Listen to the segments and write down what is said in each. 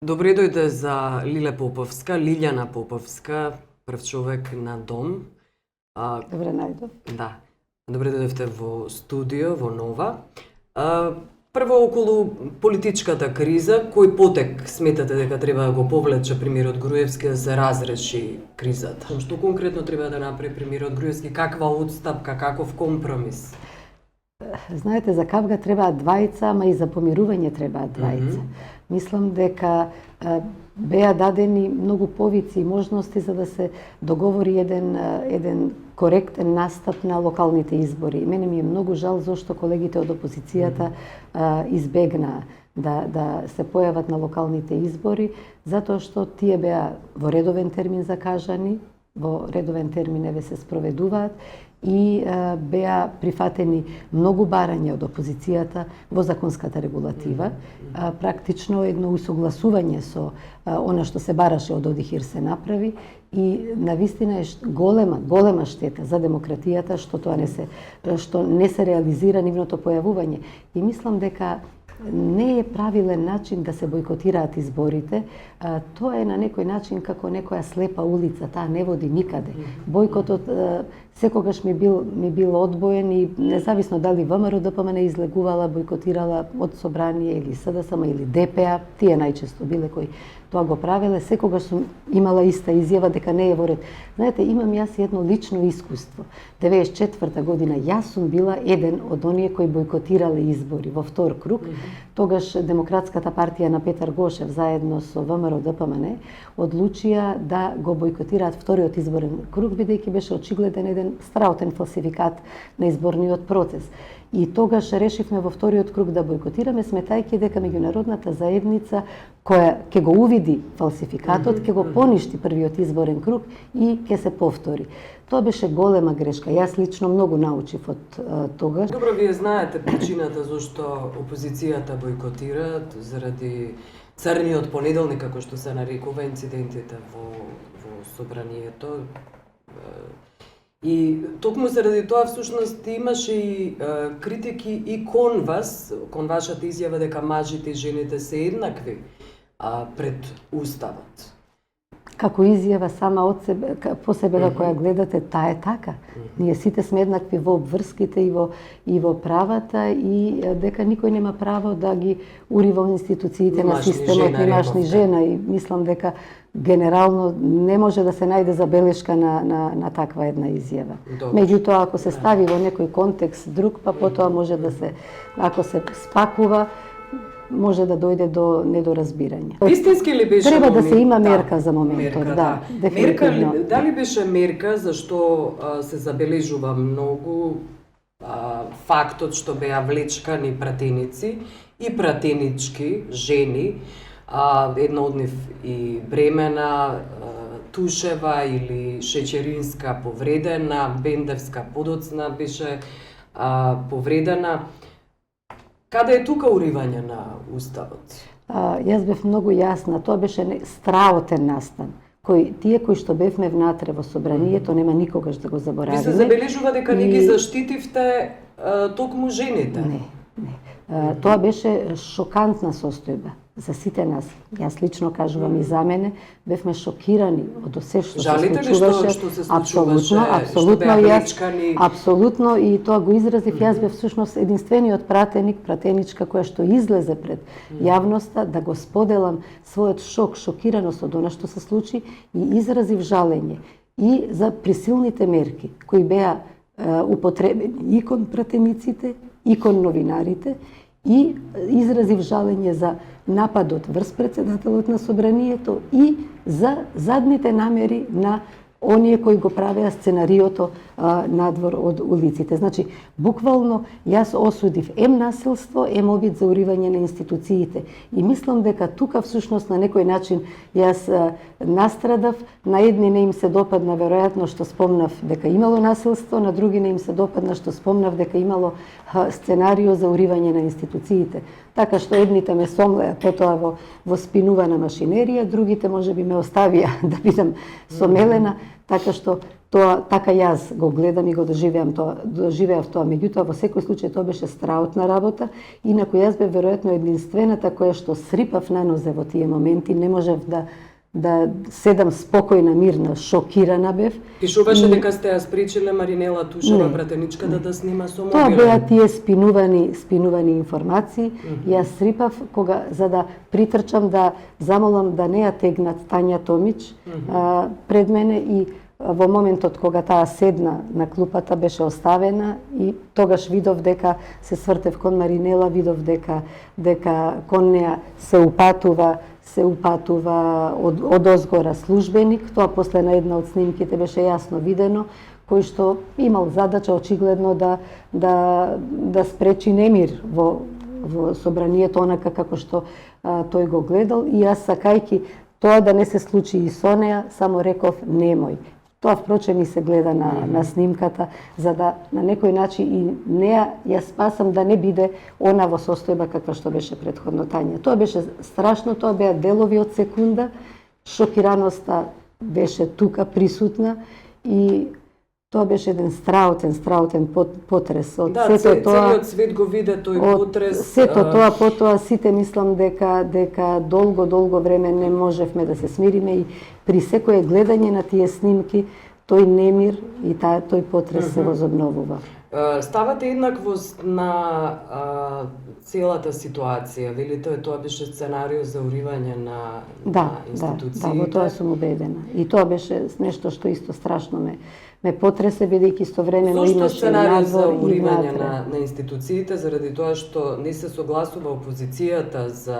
Добре дојде за Лиле Поповска, Лилјана Поповска, прв човек на Дом. Добре најдов. Да. Добре дојдовте во студио, во Нова. Прво околу политичката криза, кој потек сметате дека треба да го повлече премиерот Груевски да се разреши кризата? Што конкретно треба да направи премиерот Груевски? Каква отстапка, каков компромис? Знаете, за кавга требаат двајца, ама и за помирување требаат двајца. Мислам дека беа дадени многу повици и можности за да се договори еден коректен настап на локалните избори. Мене ми е многу жал зашто колегите од опозицијата избегнаа да се појават на локалните избори, затоа што тие беа во редовен термин закажани, во редовен термин еве се спроведуваат и беа прифатени многу барања од опозицијата во законската регулатива. Практично едно усогласување со она што се бараше од Одихир се направи и навистина е голема штета за демократијата што не се реализира нивното појавување. И мислам дека не е правилен начин да се бойкотираат изборите. Тоа е на некој начин како некоја слепа улица, таа не води никаде. Бойкотот секогаш ми бил одбоен и независно дали ВМРО ДПМН излегувала, бойкотирала од Собрание или СДСМ или ДПА, тие најчесто биле кои тоа го правеле, секогаш сум имала иста изјава дека не е во ред. Знаете, имам јас едно лично искуство. 94 година јас сум била еден од оние кои бойкотирале избори во втор круг. Тогаш Демократската партија на Петар Гошев заедно со ВМРО ДПМН одлучија да го бойкотираат вториот изборен круг, бидејќи беше очигледен еден страутен фалсификат на изборниот процес. И тогаш решивме во вториот круг да бойкотираме, сметајќи дека меѓународната заедница која ќе го увиди фалсификатот, ќе го поништи првиот изборен круг и ќе се повтори. Тоа беше голема грешка. Јас лично многу научив од тогаш. Добро, вие знаете причината зашто опозицијата бойкотира, заради црниот понеделник, како што се нарекува, инцидентите во Собранието. И токму заради тоа всушност имаше и критики и кон вас, кон вашата изјава дека мажите и жените се еднакви пред Уставот. Како изјава сама од себе, по себе како ја гледате, таа е така. Ние сите сме еднакви во обврските и во правата и дека никој нема право да ги урива во институциите на системот и мажни жена. И мислам дека генерално не може да се најде забелешка на таква една изјава. Меѓутоа, ако се стави во некој контекст друг, па потоа може да се, ако се спакува, може да дојде до недоразбирање. Вистински ли беше Треба да се има мерка за моментот, да, дефинитивно. Дали беше мерка зашто се забележува многу фактот што беа влечкани пратеници и пратенички жени, една од нив и бремена, Тушева или Шечеринска повредена, Бендевска подоцна беше повредена. Каде е тука уривање на Уставот? Јас бев многу јасна, тоа беше страотен настан. Тие кои што бевме внатре во Собранието нема никогаш да го заборавиме. Ви се забележува дека не ги заштитивте токму жените? Не. Тоа беше шокантна состојба за сите нас. Јас лично кажувам и за мене, бевме шокирани од се што се случуваше. Жалите ли што се случуваше? Апсолутно, апсолутно, и тоа го изразив. Јас бев всушност единствениот пратеничка која што излезе пред јавноста да го споделам својот шок, шокираност од она што се случи и изразив жалење и за присилните мерки кои беа употребени и кон пратениците, и кон новинарите, и изразив жалење за нападот врз председателот на Собранието и за задните намери на оние кои го правеа сценариото надвор од улиците. Значи, буквално јас осудив насилство, обид за уривање на институциите. И мислам дека тука всушност на некој начин јас настрадав, на едни не им се допадна веројатно што спомнав дека имало насилство, на други не им се допадна што спомнав дека имало сценарио за уривање на институциите. така што едните ме сомлеа потоа во спинувана машинерија, другите можеби ме оставија да бидам сомелена, така што тоа така јас го гледам и го доживеав тоа, меѓутоа во секој случај тоа беше страутна работа, инаку јас бев веројатно единствената која што срипав на нозе во тие моменти, не можев да седам спокојна, мирна, шокирана бев. Пишуваше дека сте ја спречиле Маринела Тушева, пратеничката, да снима со мобилен. Тоа беа тие спинувани информации. Јас срипав за да притрчам да замолам да не ја тегнат Тања Томич пред мене, и во моментот кога таа седна на клупата беше оставена, и тогаш видов дека се свртев кон Маринела, видов дека кон неа се упатува од озгора службеник. Тоа после на една од снимките беше јасно видено, кој што имал задача очигледно да спречи немир во собранието, онака како што тој го гледал, и јас сакајки тоа да не се случи и со неа, само реков немој. Тоа впрочем и се гледа на снимката, за да на некој начин и неа ја спасам да не биде она во состојба каква што беше претходно Тања. Тоа беше страшно, тоа беа делови од секунда, шокираноста беше тука присутна, и тоа беше еден страутен потрес од сето тоа. Целиот свет го виде тој потрес. Сето тоа потоа сите мислам дека долго време не можевме да се смириме, и при секое гледање на тие снимки тој немир и тој потрес се возобновува. Ставате еднаквост на целата ситуација, велите тоа беше сценарио за уривање на институциите? Да, во тоа сум убедена. И тоа беше нешто што исто страшно ме потресе, бидејќи истовремено имаше надзор и сценарио за уривање на институциите? Заради тоа што не се согласува опозицијата за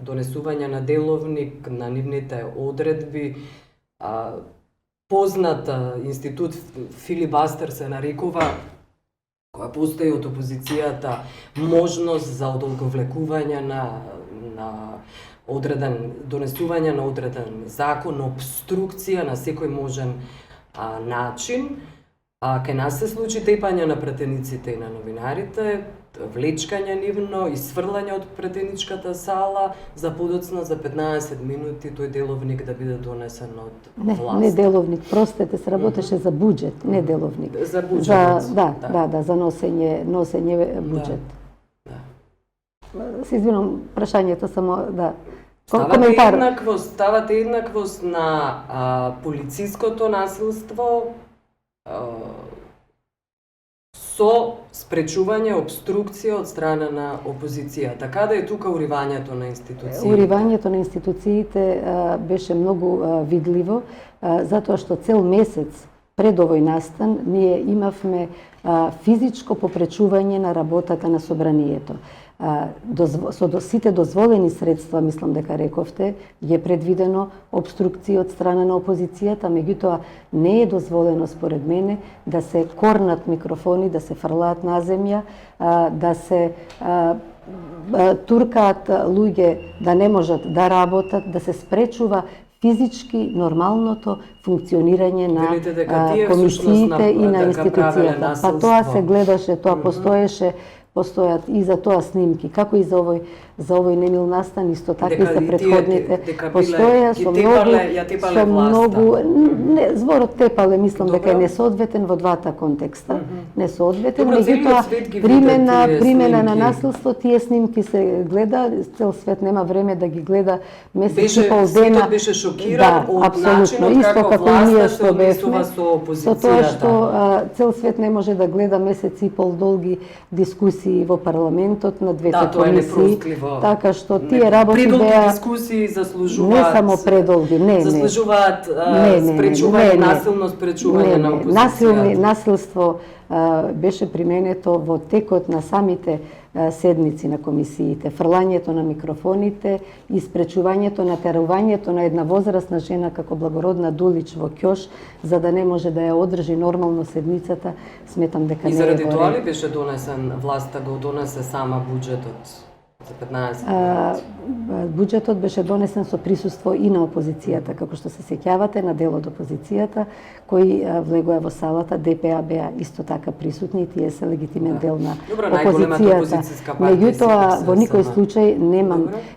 донесување на деловник на нивните одредби. Позната институт филибастер се нарекува, која постои од опозицијата, можност за одолговлекување на одреден, донесување на одреден закон, обструкција на секој можен начин. Кај нас се случи тепање на пратениците и на новинарите, влечкање нивно и сврлање од пратеничката сала, за подоцна за 15 минути тој деловник да биде донесен од власт. Не деловник, простете, се работеше за буџет, не деловник. За буџет. За носење буџет. Се извинувам, прашањето само Ставате еднаквост на полициското насилство со спречување обструкција од страна на опозицијата. Каде е тука уривањето на институциите? Уривањето на институциите беше многу видливо, затоа што цел месец пред овој настан ние имавме физичко попречување на работата на собранието. Со сите дозволени средства, мислам дека рековте, е предвидено обструкција од страна на опозицијата, меѓутоа не е дозволено според мене да се корнат микрофони, да се фрлаат на земја, да се туркаат луѓе да не можат да работат, да се спречува физички нормалното функционирање на комисиите и на институцијата. Па тоа се гледаше, тоа постојат и за тоа снимки, како и за овој немил настан, исто така и за претходните. Постоја со многу зборот тепале, мислам дека е несоодветен во двата контекста. Несоодветен, меѓутоа примена на насилство, тие снимки се гледа, цел свет нема време да ги гледа месец и пол дена. Светот беше шокиран од начинот како власта се однесува со опозицијата. Со тоа што цел свет не може да гледа месец и пол долги дискусии во парламентот на двете комисии. Така што тие работи беа дискусии заслужуваат. Не само предолги, не. Заслужуваат спречување, наsilно спречување на опозицијата. Насилство беше применето во текот на самите седници на комисиите, фрлањето на микрофоните и спречувањето на терувањето на една возрастна жена како Благородна Дулич во ќош, за да не може да ја одржи нормално седницата, сметам дека не е. И заради тоа ли беше донесен, власта го донесе сама буџетот 15. Буџетот беше донесен со присуство и на опозицијата, како што се сеќавате на дел од опозицијата кои влегоа во салата. ДПА беа исто така присутни, тие се легитимен дел на опозицијата. Меѓутоа, во никој случај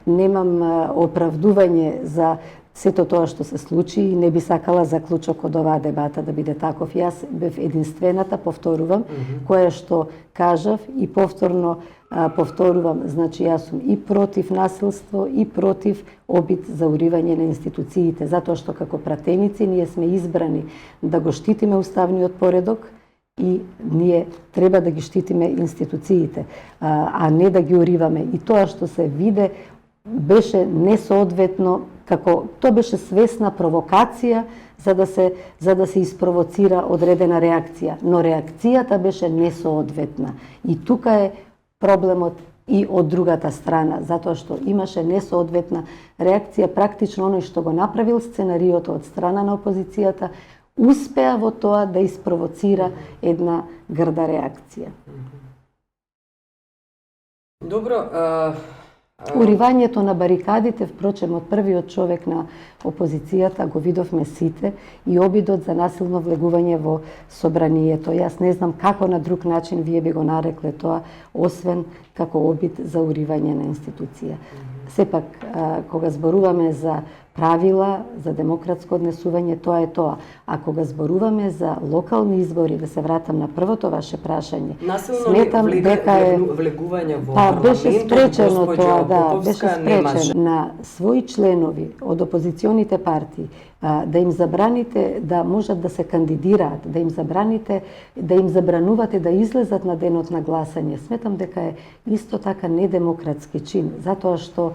немам оправдување за сето тоа што се случи и не би сакала заклучок од оваа дебата да биде таков. Јас бев единствената, повторувам, која што кажав и повторно повторувам, значи јас сум и против насилство и против обид за уривање на институциите, затоа што како пратеници ние сме избрани да го штитиме уставниот поредок и ние треба да ги штитиме институциите, а не да ги уриваме. И тоа што се виде беше несоодветно, како тоа беше свесна провокација за да се испровоцира одредена реакција, но реакцијата беше несоодветна. И тука е проблемот и од другата страна, затоа што имаше несоодветна реакција, практично оној што го направил сценариото од страна на опозицијата, успеа во тоа да испровоцира една грда реакција. Добро, Уривањето на барикадите, впрочем, од првиот човек на опозицијата го видовме сите и обидот за насилно влегување во собранието. Јас не знам како на друг начин вие би го нарекле тоа, освен како обид за уривање на институција. Сепак, кога зборуваме за правила, за демократско однесување, тоа е тоа. А кога зборуваме за локални избори, да се вратам на првото ваше прашање, сметам дека влегување во парламентот, беше спречено тоа, беше спречено на своји членови од опозиционите партии да им забраните да можат да се кандидираат, да им забранувате да излезат на денот на гласање. Сметам дека е исто така недемократски чин, затоа што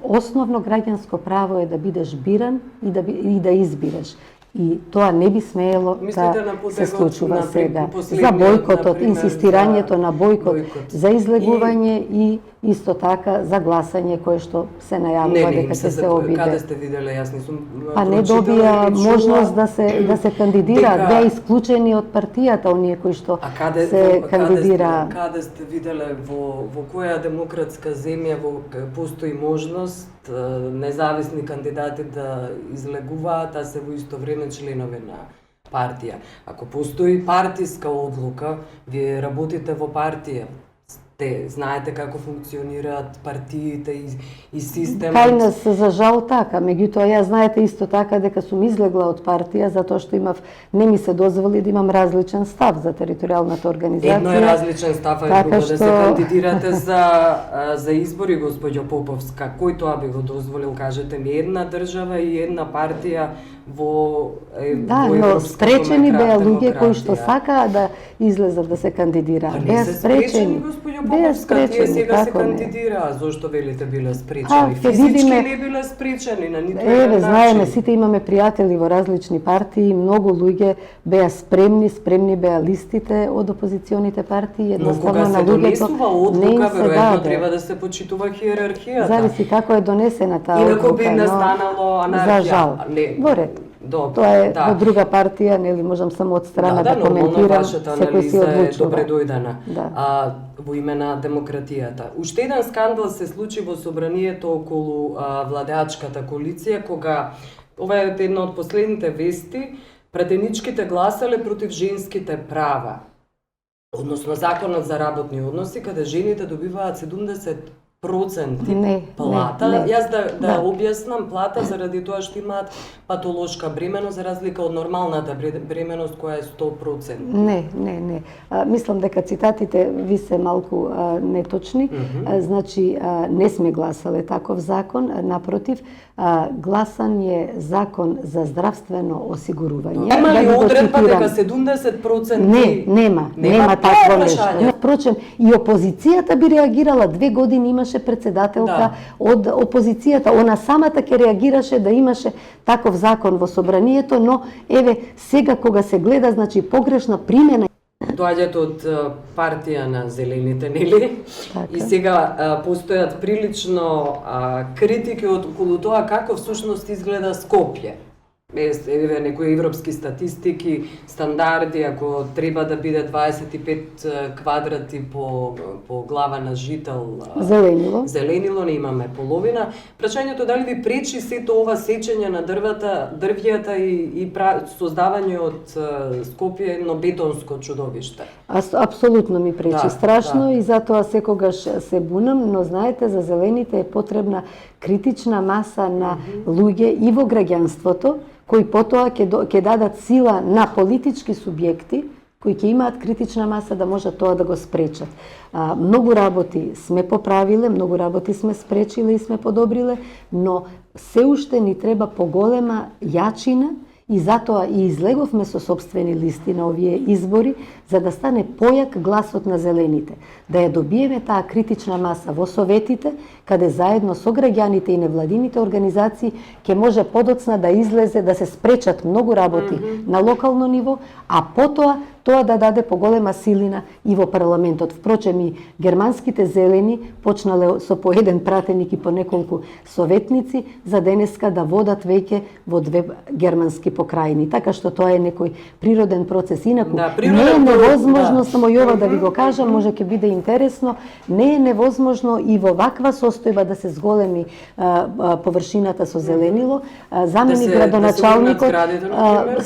основно граѓанско право е да бидеш биран и да избираш. И тоа не би смеело да се случува сега. За бојкотот, инсистирањето на бојкот, за излегување и исто така за гласање кое што се најавува дека ќе се обиде. Каде сте виделе, јас не сум Па не добија можност да се кандидираат, беа исклучени од партијата оние кои што се кандидираа. Каде сте виделе во која демократска земја постои можност независни кандидати да излегуваат, а се во исто време членови на партија. Ако постои партиска одлука, вие работите во партија, знаете како функционираат партиите и системот. Кај нас за жал така, меѓутоа ја знаете исто така дека сум излегла од партија затоа што не ми се дозволи да имам различен став за територијалната организација. Едно е различен став, а друго да се кандидирате за избори, госпоѓо Поповска. Кој тоа би го дозволил, кажете ми, една држава и една партија во но спречени беа луѓе кои што сакаа да излезат да се кандидираат. Беа спречени, госпоѓо Поповска, тие сега се кандидираа. Зошто велите биле спречени? Физички не биле спречени на ниту еден начин. Еве, знаеме, сите имаме пријатели во различни партии, многу луѓе беа спремни беа листите од опозиционите партии, едноставно на луѓето. Но кога се донесува одлука, веројатно треба да се почитува хиерархијата. Зависи како е донесена таа одлука. Инаку би настанало анархија. За жал. Во ред. Тоа е во друга партија, нели можам само од страна да коментирам, секој си одлучува. Добре дојдена. Во име на демократијата. Уште еден скандал се случи во собранието околу владеачката коалиција, кога ова е една од последните вести, пратеничките гласале против женските права. Односно законот за работни односи, каде жените добиваат 70% плата. Јас да објаснам, плата заради тоа што имаат патолошка бременост за разлика од нормалната бременост која е 100%. Не. Мислам дека цитатите ви се малку неточни. Значи, не сме гласале таков закон, напротив, гласан е закон за здравствено осигурување. Има ли одредба дека 70%? Нема такво нешто. Впрочем, и опозицијата би реагирала, 2 години имаше председателка од опозицијата, она самата ќе реагираше да имаше таков закон во собранието, но еве сега кога се гледа, значи погрешна примена. Доаѓаат од партија на зелените, нели? И сега постојат прилично критики околу тоа како всушност изгледа Скопје. еве некои европски статистики, стандарди, ако треба да биде 25 квадрати по глава на жител зеленило, не имаме половина. Прашањето дали ви пречи сето ова сечење на дрвјата и создавање од Скопје едно бетонско чудовиште? Апсолутно ми пречи, страшно, и затоа секогаш се бунам, но знаете, за зелените е потребна критична маса на луѓе и во граѓанството, кои потоа ќе дадат сила на политички субјекти кои ќе имаат критична маса да можат тоа да го спречат. Многу работи сме поправиле, многу работи сме спречиле и сме подобриле, но се уште ни треба поголема јачина, и затоа и излеговме со собствени листи на овие избори, за да стане појак гласот на зелените, да ја добиеме таа критична маса во советите, каде заедно со граѓаните и невладините организации ќе може подоцна да излезе, да се спречат многу работи на локално ниво, а потоа тоа да даде поголема силина и во парламентот. Впрочем, и германските зелени почнале со по еден пратеник и по неколку советници за денеска да водат веќе во 2 германски покрајни. Така што тоа е некој природен процес. Инаку, не е невозможно, само и ова да ви го кажам, може ќе биде интересно, не е невозможно и во ваква состојба да се зголеми површината со зеленило. Заменик градоначалникот,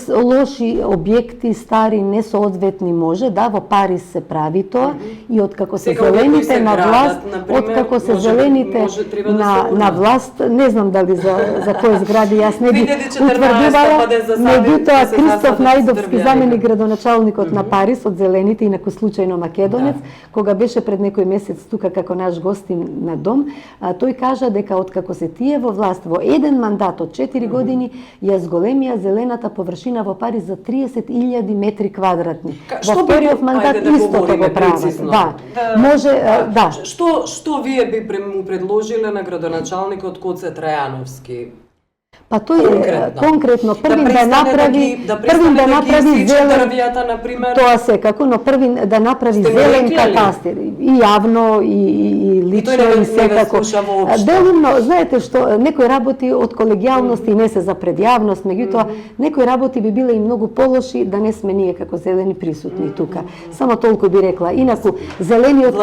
лоши објекти, стари, несоодветни може, да, во Париз се прави тоа, и откако се зелените на власт, откако се зелените на власт, не знам дали за кои згради, јас не би утврдувала, меѓутоа Кристоф Најдовски, заменик градоначалникот на Париз од зелените, инаку случајно македонец, кога беше пред некој месец тука како наш гостин на дом, тој кажа дека откако се тие во власт во еден мандат од 4 години, ја зголемија зелената површина во Париз за 30.000 метри квадратни. Во вториот мандат истото го прават. Да. Може, да. Што вие би му предложиле на градоначалникот Коце Трајановски? Па тој конкретно првин да направи дрвјата, например. Тоа секако, но првин да направи зелен катастар, и јавно и лично и секако. Делумно, знаете што, некои работи од колегијалност и не се за пред јавност, меѓутоа некои работи би биле и многу полоши да не сме ние како зелени присутни тука. Само толку би рекла. Инаку зелениот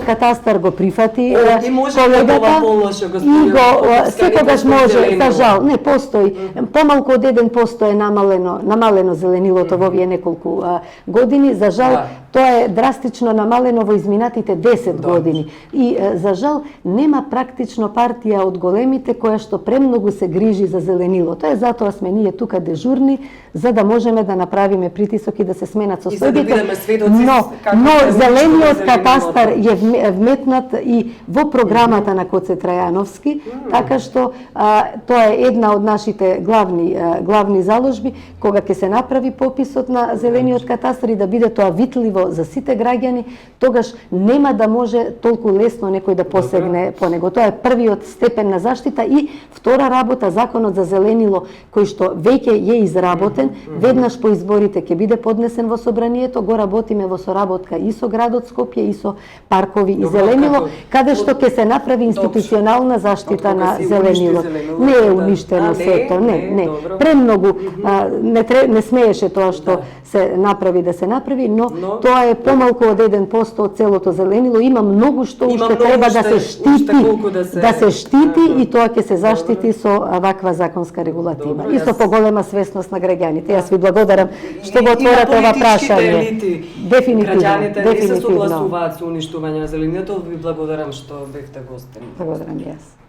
катастар го прифати колегата и го секогаш може, за жал, не постои. Помалку од 1% е намалено зеленилото во овие неколку години. За жал, тоа е драстично намалено во изминатите 10 години. И за жал, нема практично партија од големите која што премногу се грижи за зеленилото. Е затоа сме ние тука дежурни, за да можеме да направиме притисок и да се сменат состојбите. Но зелениот катастар е вметнат и во програмата на Коце Трајановски, така што тоа е една од нашите главни заложби, кога ќе се направи пописот на зелениот катастар и да биде тоа видливо за сите граѓани, тогаш нема да може толку лесно некој да посегне по него. Тоа е првиот степен на заштита. И втора работа, законот за зеленило, кој што веќе е изработен, веднаш по изборите ќе биде поднесен во собранието, го работиме во соработка и со градот Скопје и со паркови и зеленило, каде што ќе се направи институционална заштита на зеленилото. Не е уништено сето, не. Премногу не смееше тоа што се направи да се направи, но тоа е помалку од 1% од целото зеленило. Има многу што уште треба да се штити, и тоа ќе се заштити со ваква законска регулатива и со поголема свесност на граѓаните. Јас ви благодарам што го отворате ова прашање. Дефинитивно. Граѓаните не се согласуваат со уништување на зелениното. Ви благодарам што бевте гостин. Благодарам јас.